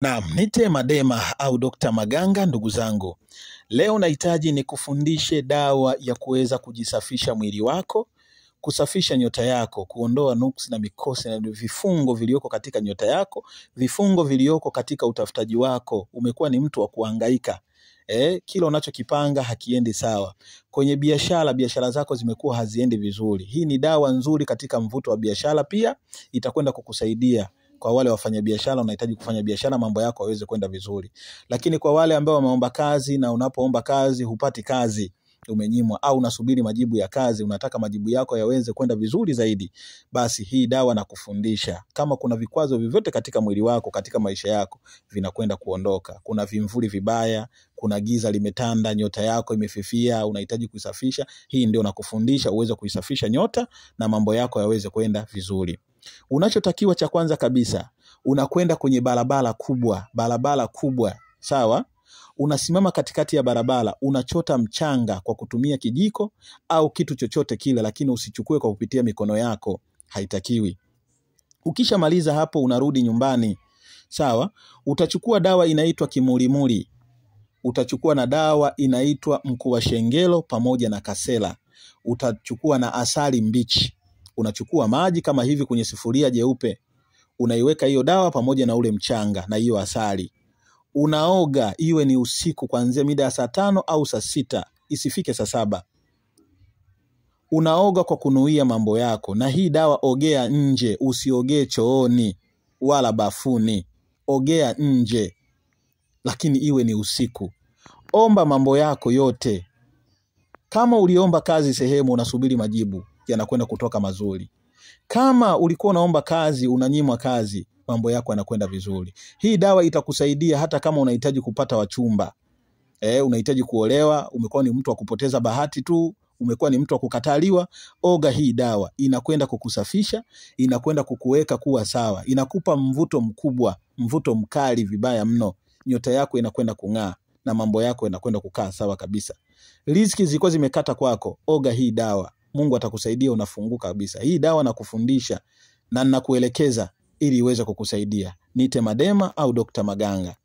Naam, nite Madema au Dr. Maganga ndugu zangu. Leo nahitaji nikufundishe dawa ya kuweza kujisafisha mwili wako, kusafisha nyota yako, kuondoa nuksi na mikosi na vifungo vilioko katika nyota yako, vifungo vilioko katika utafutaji wako. Umekuwa ni mtu wa kuhangaika. Kila unachokipanga hakiendi sawa. Kwenye biashara zako zimekuwa haziendi vizuri. Hii ni dawa nzuri katika mvuto wa biashara, pia itakwenda kukusaidia. Kwa wale wafanyabiashara unahitaji kufanya biashara mambo yako yaweze kwenda vizuri. Lakini kwa wale ambao wameomba kazi na unapoomba kazi hupati kazi, umenyimwa au unasubiri majibu ya kazi, unataka majibu yako yaweze kwenda vizuri zaidi, basi hii dawa na kufundisha. Kama kuna vikwazo vyovyote katika mwili wako, katika maisha yako, vinakwenda kuondoka. Kuna vimvuli vibaya, kuna giza limetanda, nyota yako imefifia, unahitaji kuisafisha. Hii ndio nakufundisha uweze kuisafisha nyota na mambo yako yaweze kwenda vizuri. Unachotakiwa cha kwanza kabisa, unakwenda kwenye barabara kubwa, sawa? Unasimama katikati ya barabara, unachota mchanga kwa kutumia kijiko au kitu chochote kile, lakini usichukue kwa kupitia mikono yako, haitakiwi. Ukishamaliza hapo unarudi nyumbani, sawa? Utachukua dawa inaitwa kimulimuli, utachukua na dawa inaitwa mkuwashengelo pamoja na kasela, utachukua na asali mbichi. Unachukua maji kama hivi kwenye sufuria jeupe, unaiweka hiyo dawa pamoja na ule mchanga na hiyo asali. Unaoga, iwe ni usiku kuanzia mida ya saa 5 au saa 6, isifike saa 7. Unaoga kwa kunuia mambo yako, na hii dawa ogea nje, usiogee chooni wala bafuni. Ogea nje, lakini iwe ni usiku. Omba mambo yako yote. Kama uliomba kazi sehemu unasubiri majibu, yanakwenda kutoka mazuri. Kama ulikuwa unaomba kazi unanyimwa kazi, mambo yako yanakwenda vizuri. Hii dawa itakusaidia hata kama unahitaji kupata wachumba. Unahitaji kuolewa, umekuwa ni mtu wa kupoteza bahati tu, umekuwa ni mtu wa kukataliwa, oga hii dawa. Inakwenda kukusafisha, inakwenda kukuweka kuwa sawa. Inakupa mvuto mkubwa, mvuto mkali vibaya mno. Nyota yako inakwenda kung'aa na mambo yako yanakwenda kukaa sawa kabisa. Riziki zilikuwa zimekata kwako, oga hii dawa. Mungu atakusaidia, unafunguka kabisa. Hii dawa na kufundisha na nakuelekeza ili iweze kukusaidia. Nite Madema au Dr. Maganga.